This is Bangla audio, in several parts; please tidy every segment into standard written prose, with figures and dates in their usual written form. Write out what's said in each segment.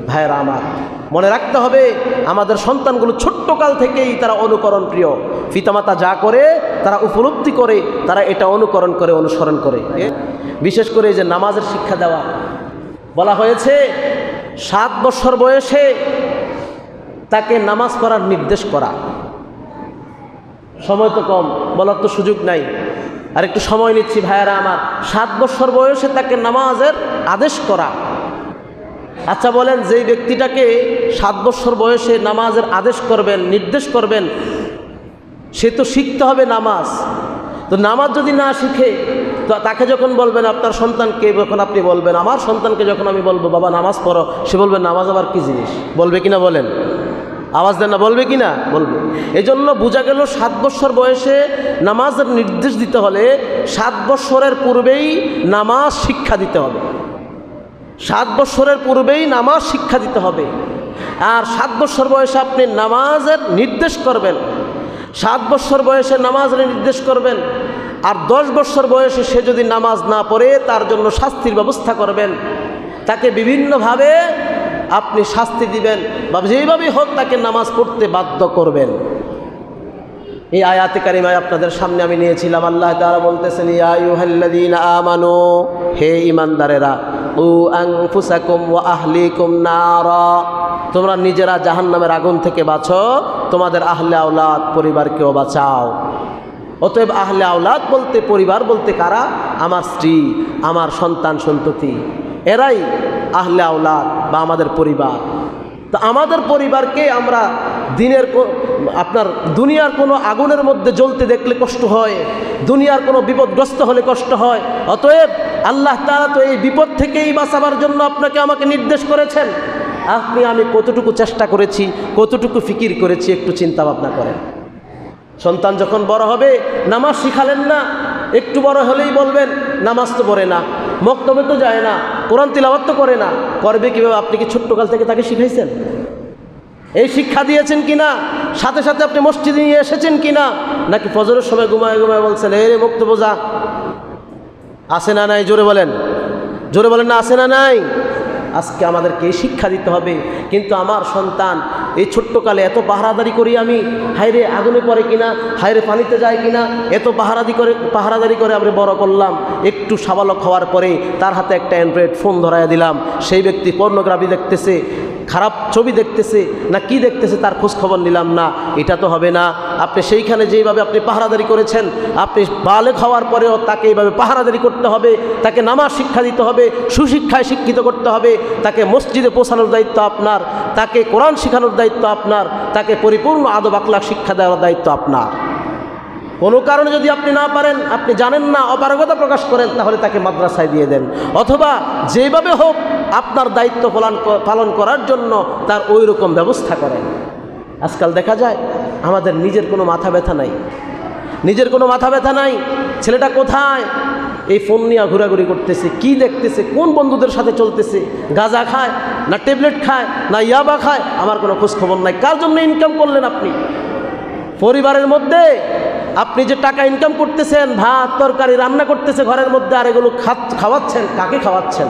ভাইয়েরা আমার, মনে রাখতে হবে আমাদের সন্তানগুলো ছোট্টকাল থেকেই তারা অনুকরণ প্রিয়। পিতামাতা যা করে তারা উপলব্ধি করে, তারা এটা অনুকরণ করে, অনুসরণ করে। বিশেষ করে যে নামাজের শিক্ষা দেওয়া, বলা হয়েছে 7 বছর বয়সে তাকে নামাজ পড়ার নির্দেশ করা। সময় তো কম, বলার তো সুযোগ নাই, আর একটু সময় নিচ্ছি ভাইয়েরা আমার। 7 বছর বয়সে তাকে নামাজের আদেশ করা। আচ্ছা বলেন, যেই ব্যক্তিটাকে 7 বছর বয়সে নামাজের আদেশ করবেন, নির্দেশ করবেন, সে তো শিখতে হবে নামাজ। তো নামাজ যদি না শিখে, তো তাকে যখন বলবেন আপনার সন্তানকে, যখন আপনি বলবেন আমার সন্তানকে, যখন আমি বলবো বাবা নামাজ পড়ো, সে বলবে নামাজ আবার কী জিনিস? বলবে কিনা বলেন? আওয়াজ দেন না, বলবে কিনা? বলবে। এই জন্য বোঝা গেল 7 বছর বয়সে নামাজের নির্দেশ দিতে হলে 7 বছরের পূর্বেই নামাজ শিক্ষা দিতে হবে। 7 বছরের পূর্বেই নামাজ শিক্ষা দিতে হবে। আর 7 বছর বয়সে আপনি নামাজের নির্দেশ করবেন, 7 বছর বয়সে নামাজের নির্দেশ করবেন। আর 10 বছর বয়সে সে যদি নামাজ না পড়ে, তার জন্য শাস্তির ব্যবস্থা করবেন। তাকে বিভিন্নভাবে আপনি শাস্তি দিবেন, বা যেইভাবেই হোক তাকে নামাজ পড়তে বাধ্য করবেন। এই আয়াতে কারিমায় আপনাদের সামনে আমি নিয়েছিলাম, আল্লাহ তাআলা বলতেছেন, ইয়া আইয়ুহাল্লাযীনা আমানু, হে ঈমানদারেরা, উ আনফুসাকুম ওয়া আহলিকুম নারা, তোমরা নিজেরা জাহান্নামের আগুন থেকে বাঁচো, তোমাদের আহলে আওলাদ পরিবারকেও বাঁচাও। অতএব আহলে আওলাদ বলতে, পরিবার বলতে কারা? আমার স্ত্রী, আমার সন্তান সন্ততি, এরাই আহলে আওলাদ বা আমাদের পরিবার। তো আমাদের পরিবারকে আমরা আপনার দুনিয়ার কোনো আগুনের মধ্যে জ্বলতে দেখলে কষ্ট হয়, দুনিয়ার কোনো বিপদগ্রস্ত হলে কষ্ট হয়। অতএব আল্লাহ তাআলা তো এই বিপদ থেকেই বাঁচাবার জন্য আপনাকে আমাকে নির্দেশ করেছেন। আমি কতটুকু চেষ্টা করেছি, কতটুকু ফিকির করেছি, একটু চিন্তা ভাবনা করেন। সন্তান যখন বড় হবে, নামাজ শিখালেন না, একটু বড় হলেই বলবেন নামাজ তো পড়ে না, মক্তবে তো যায় না, কোরআন তিলাওয়াত তো করে না। করবে কীভাবে? আপনি কি ছোট্টকাল থেকে তাকে শিখাইছেন? এই শিক্ষা দিয়েছেন কিনা? সাথে সাথে আপনি মসজিদে নিয়ে এসেছেন কিনা? নাকি ফজরের সময় ঘুমায় ঘুমায় বলছেন এই রে মক্তবে যা? আছে না নাই? জোরে বলেন, জোরে বলেন না, আছে না নাই? আজকে আমাদেরকে এই শিক্ষা দিতে হবে। কিন্তু আমার সন্তান এই ছোট্টকালে এত পাহারাদারি করি আমি, হায়রে আগুনে পড়ে কিনা, হায়রে পানিতে যায় কিনা, এত পাহারাদারি করে আমরা বড় করলাম। একটু সাবালক হওয়ার পরে তার হাতে একটা অ্যান্ড্রয়েড ফোন ধরাইয়া দিলাম। সেই ব্যক্তি পর্নোগ্রাফি দেখতেছে, খারাপ ছবি দেখতেছে, না কি দেখতেছে তার খোঁজ খবর নিলাম না। এটা তো হবে না। আপনি সেইখানে যেইভাবে আপনি পাহারাদারি করেছেন, আপনি বালেগ হওয়ার পরেও তাকে এইভাবে পাহারাদারি করতে হবে, তাকে নামাজ শিক্ষা দিতে হবে, সুশিক্ষায় শিক্ষিত করতে হবে, তাকে মসজিদে পৌঁছানোর দায়িত্ব আপনার, তাকে কোরআন শেখানোর দায়িত্ব আপনার, তাকে পরিপূর্ণ আদব আখলাক শিক্ষা দেওয়ার দায়িত্ব আপনার। কোনো কারণে যদি আপনি না পারেন, আপনি জানেন না, অপারগতা প্রকাশ করেন, তাহলে তাকে মাদ্রাসায় দিয়ে দেন, অথবা যেভাবে হোক আপনার দায়িত্ব পালন করার জন্য তার ওই রকম ব্যবস্থা করেন। আজকাল দেখা যায় আমাদের নিজের কোনো মাথা ব্যথা নাই, নিজের কোনো মাথা ব্যথা নাই। ছেলেটা কোথায়? এই ফোন নিয়ে ঘোরাঘুরি করতেছে, কি দেখতেছে, কোন বন্ধুদের সাথে চলতেছে, গাঁজা খায় না ট্যাবলেট খায় না ইয়াবা খায়, আমার কোনো খোঁজ খবর নাই। কার জন্য ইনকাম করলেন আপনি? পরিবারের মধ্যে আপনি যে টাকা ইনকাম করতেছেন, ভাত তরকারি রান্না করতেছে ঘরের মধ্যে, আর এগুলো খাওয়াচ্ছেন, কাকে খাওয়াচ্ছেন?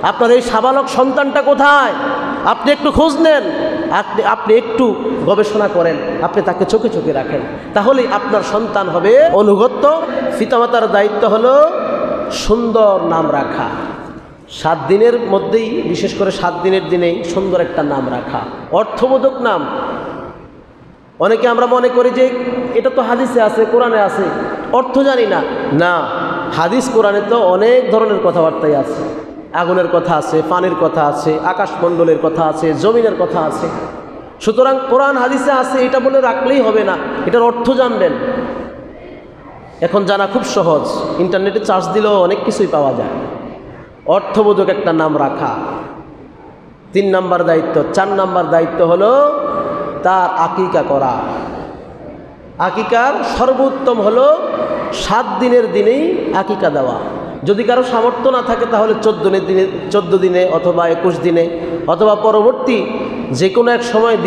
আপনার এই সাবালক সন্তানটা কোথায়? আপনি একটু খোঁজ নেন, আপনি একটু গবেষণা করেন, আপনি তাকে চোখে চোখে রাখেন, তাহলেই আপনার সন্তান হবে অনুগত্য। পিতামাতার দায়িত্ব হলো সুন্দর নাম রাখা। 7 দিনের মধ্যেই, বিশেষ করে 7 দিনের দিনেই সুন্দর একটা নাম রাখা, অর্থবোধক নাম। অনেকে আমরা মনে করি যে এটা তো হাদিসে আছে, কোরআনে আছে, অর্থ জানি না। না, হাদিস কোরআনে তো অনেক ধরনের কথাবার্তাই আছে। আগুনের কথা আছে, পানির কথা আছে, আকাশমণ্ডলের কথা আছে, জমিনের কথা আছে। সুতরাং কোরআন হাদিসে আছে এটা বলে রাখলেই হবে না, এটার অর্থ জানবেন। এখন জানা খুব সহজ, ইন্টারনেটে সার্চ দিলেও অনেক কিছুই পাওয়া যায়। অর্থবোধক একটা নাম রাখা 3 নাম্বার দায়িত্ব। 4 নাম্বার দায়িত্ব হলো তার আকিকা করা। আকিকার সর্বোত্তম হলো 7 দিনের দিনেই আকিকা দেওয়া। যদি কারো সামর্থ্য না থাকে তাহলে 14 দিনে অথবা 21 দিনে অথবা পরবর্তী যে কোনো এক সময়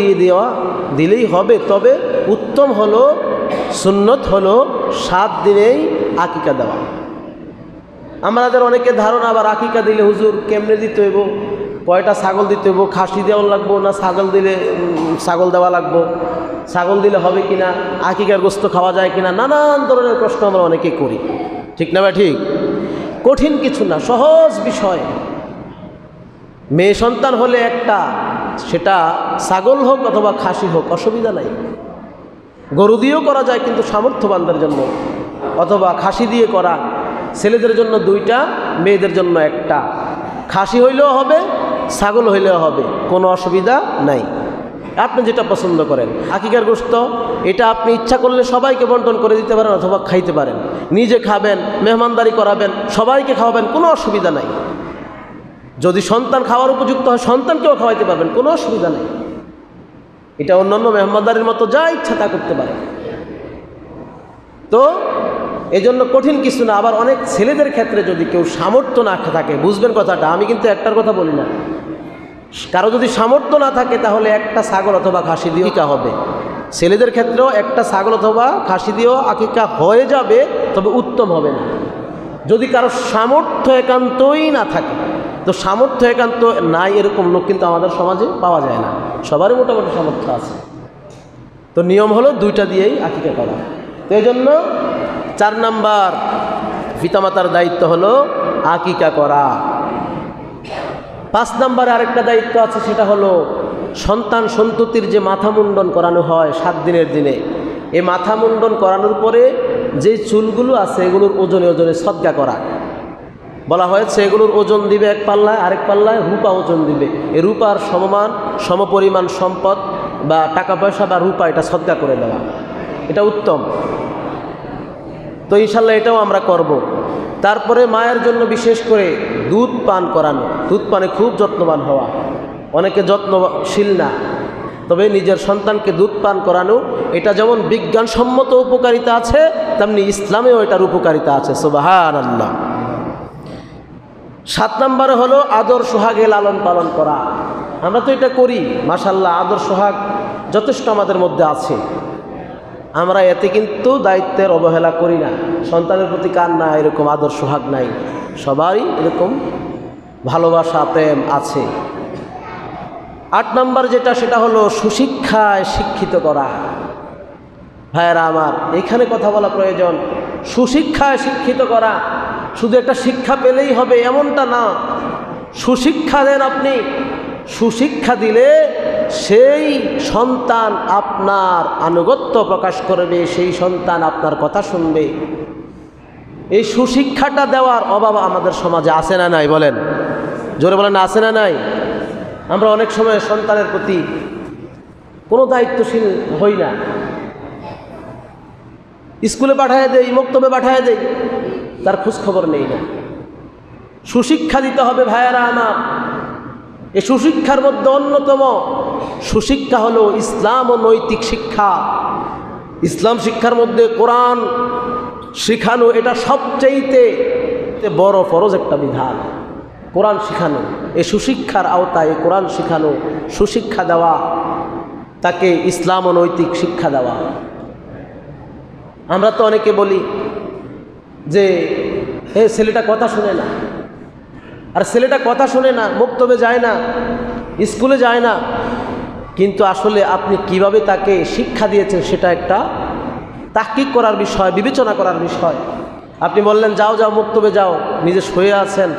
দিলেই হবে। তবে উত্তম হলো, সুন্নত হলো 7 দিনেই আকিকা দেওয়া। আমাদের অনেকে ধারণা আবার আকিকা দিলে হুজুর কেমনে দিতে হইব, কয়টা ছাগল দিতে হইব, খাসি দেওয়া লাগবো না ছাগল দিলে ছাগল দেওয়া লাগবো, ছাগল দিলে হবে কিনা, আকিকার গোস্ত খাওয়া যায় কিনা, নানান ধরনের প্রশ্ন আমরা অনেকে করি। ঠিক না ভাই? ঠিক। কঠিন কিছু না, সহজ বিষয়। মেয়ে সন্তান হলে একটা, সেটা ছাগল হোক অথবা খাসি হোক, অসুবিধা নাই। গরু দিয়েও করা যায় কিন্তু সামর্থ্যবানদের জন্য, অথবা খাসি দিয়ে করা, ছেলেদের জন্য 2টা, মেয়েদের জন্য 1টা। খাসি হইলেও হবে, ছাগল হইলেও হবে, কোনো অসুবিধা নাই। আপনি যেটা পছন্দ করেন। আকিকার গোশত এটা আপনি ইচ্ছা করলে সবাইকে বন্টন করে দিতে পারেন অথবা খাইতে পারেন, নিজে খাবেন, মেহমানদারি করাবেন, সবাইকে খাওয়াবেন, কোনো অসুবিধা নাই। যদি সন্তান খাওয়ার উপযুক্ত হয় সন্তানকেও খাওয়াইতে পারবেন, কোনো অসুবিধা নেই। এটা অন্যান্য মেহমানদারির মতো যা ইচ্ছা তা করতে পারে। তো এজন্য কঠিন কিছু না। আবার অনেক ছেলেদের ক্ষেত্রে যদি কেউ সামর্থ্য না থাকে, বুঝবেন কথাটা, আমি কিন্তু একটার কথা বলি না, কারো যদি সামর্থ্য না থাকে তাহলে 1টা ছাগল অথবা খাসি দিয়েও আকিকা হবে। ছেলেদের ক্ষেত্রেও 1টা ছাগল অথবা খাসি দিয়েও আকিকা হয়ে যাবে, তবে উত্তম হবে না যদি কারো সামর্থ্য একান্তই না থাকে। তো সামর্থ্য একান্ত নাই এরকম লোক কিন্তু আমাদের সমাজে পাওয়া যায় না, সবারই মোটামুটি সামর্থ্য আছে। তো নিয়ম হলো 2টা দিয়েই আকিকা করা। তো এই জন্য 4 নাম্বার পিতামাতার দায়িত্ব হলো আকিকা করা। 5 নাম্বারে আরেকটা দায়িত্ব আছে, সেটা হলো সন্তান সন্ততির যে মাথা মুন্ডন করানো হয় 7 দিনের দিনে, এই মাথা মুন্ডন করানোর পরে যে চুলগুলো আছে এগুলোর ওজনে ওজনে সদকা করা। বলা হয়েছে এগুলোর ওজন দিবে 1 পাল্লায়, আরেক পাল্লায় রূপা ওজন দিবে। এই রূপার সমপরিমাণ সম্পদ বা টাকা পয়সা বা রূপা এটা সদকা করে দেওয়া, এটা উত্তম। তো ইনশাল্লাহ এটাও আমরা করব। তারপরে মায়ের জন্য বিশেষ করে দুধ পান করানো, দুধ পানে খুব যত্নবান হওয়া। অনেকে যত্নশীল না, তবে নিজের সন্তানকে দুধ পান করানো, এটা যেমন বিজ্ঞানসম্মত উপকারিতা আছে, তেমনি ইসলামেও এটার উপকারিতা আছে। সুবহানাল্লাহ। 7 নম্বরে হলো আদর সোহাগে লালন পালন করা। আমরা তো এটা করি, মাশাআল্লাহ, আদর সোহাগ যথেষ্ট আমাদের মধ্যে আছে। আমরা এতে কিন্তু দায়িত্বের অবহেলা করি না। সন্তানের প্রতি কার না এরকম আদর সোহাগ নাই? সবারই এরকম ভালোবাসা প্রেম আছে। 8 নম্বর যেটা, সেটা হলো সুশিক্ষায় শিক্ষিত করা। ভাইয়েরা আমার, এখানে কথা বলা প্রয়োজন। সুশিক্ষায় শিক্ষিত করা, শুধু একটা শিক্ষা পেলেই হবে এমনটা না। সুশিক্ষা দেন আপনি, সুশিক্ষা দিলে সেই সন্তান আপনার আনুগত্য প্রকাশ করবে, সেই সন্তান আপনার কথা শুনবে। এই সুশিক্ষাটা দেওয়ার অভাব আমাদের সমাজে আছে না নাই? বলেন, জোরে বলেন, আছে না নাই? আমরা অনেক সময় সন্তানের প্রতি কোনো দায়িত্বশীল হই না। স্কুলে পাঠায় দেই, মক্তবে পাঠায় দেই, তার খোঁজখবর নেই না। সুশিক্ষা দিতে হবে ভাইয়ারা আমার। এই সুশিক্ষার মধ্যে অন্যতম সুশিক্ষা হলো ইসলাম ও নৈতিক শিক্ষা। ইসলাম শিক্ষার মধ্যে কোরআন শিখানো, এটা সবচেয়ে বড় ফরজ একটা বিধান। কোরআন শিখানো, এই সুশিক্ষার আওতায় কোরআন শিখানো, সুশিক্ষা দেওয়া, তাকে ইসলাম ও নৈতিক শিক্ষা দেওয়া। আমরা তো অনেকে বলি যে ছেলেটা কথা শুনে না, আর ছেলেটা কথা শুনে না, মক্তবে যায় না, স্কুলে যায় না, কিন্তু আসলে আপনি কিভাবে তাকে শিক্ষা দিয়েছেন সেটা একটা তাহকিক করার বিষয়, বিবেচনা করার বিষয়। আপনি বললেন যাও যাও মক্তবে যাও, নিজে শুয়ে আছেন,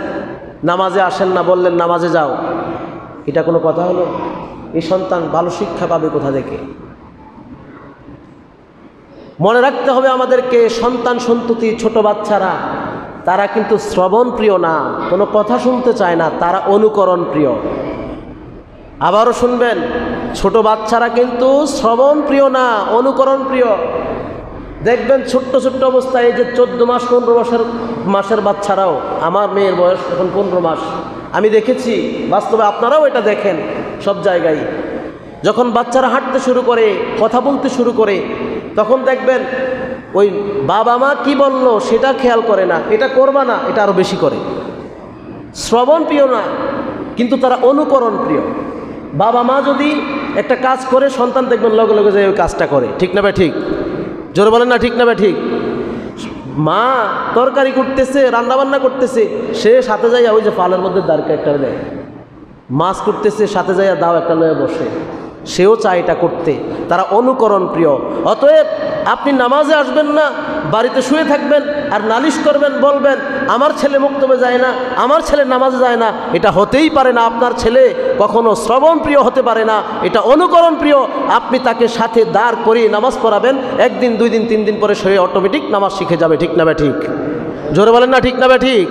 নামাজে আসেন না, বললেন নামাজে যাও, এটা কোনো কথা হলো? এই সন্তান ভালো শিক্ষা পাবে কোথা থেকে? মনে রাখতে হবে আমাদেরকে, সন্তান সন্ততি ছোট বাচ্চারা তারা কিন্তু শ্রবণ প্রিয় না, কোনো কথা শুনতে চায় না, তারা অনুকরণ প্রিয়। আবারও শুনবেন, ছোট বাচ্চারা কিন্তু শ্রবণ প্রিয় না, অনুকরণ প্রিয়। দেখবেন ছোট্ট ছোট্ট অবস্থায়, এই যে 14 মাস 15 মাসের বাচ্চারাও, আমার মেয়ের বয়স এখন 15 মাস, আমি দেখেছি বাস্তবে, আপনারাও এটা দেখেন সব জায়গায়। যখন বাচ্চারা হাঁটতে শুরু করে, কথা বলতে শুরু করে, তখন দেখবেন ওই বাবা মা কি বললো সেটা খেয়াল করে না, এটা করবা না, এটা আরও বেশি করে। শ্রবণ প্রিয় না, কিন্তু তারা অনুকরণ প্রিয়। বাবা মা যদি একটা কাজ করে, সন্তান দেখবেন লগে লগে যে ওই কাজটা করে। ঠিক না ভাই? ঠিক, জোরে বলেন না, ঠিক না ভাই? ঠিক। মা তরকারি করতেছে, রান্নাবান্না করতেছে, সে সাথে যাইয়া ওই যে পালের মধ্যে দাঁড়কে একটা দেয়, মাছ করতেছে সাথে যাইয়া দাও একটা লয়ে বসে, সেও চায় এটা করতে। তারা অনুকরণ প্রিয়। অতএব আপনি নামাজে আসবেন না, বাড়িতে শুয়ে থাকবেন আর নালিশ করবেন, বলবেন আমার ছেলে মুক্তবে যায় না, আমার ছেলে নামাজে যায় না, এটা হতেই পারে না। আপনার ছেলে কখনো শ্রবণ প্রিয় হতে পারে না, এটা অনুকরণ প্রিয়। আপনি তাকে সাথে দাঁড় করিয়ে নামাজ পড়াবেন, একদিন 2 দিন 3 দিন পরে সে অটোমেটিক নামাজ শিখে যাবে। ঠিক না বে ঠিক? জোরে বলেন না ঠিক না বে ঠিক?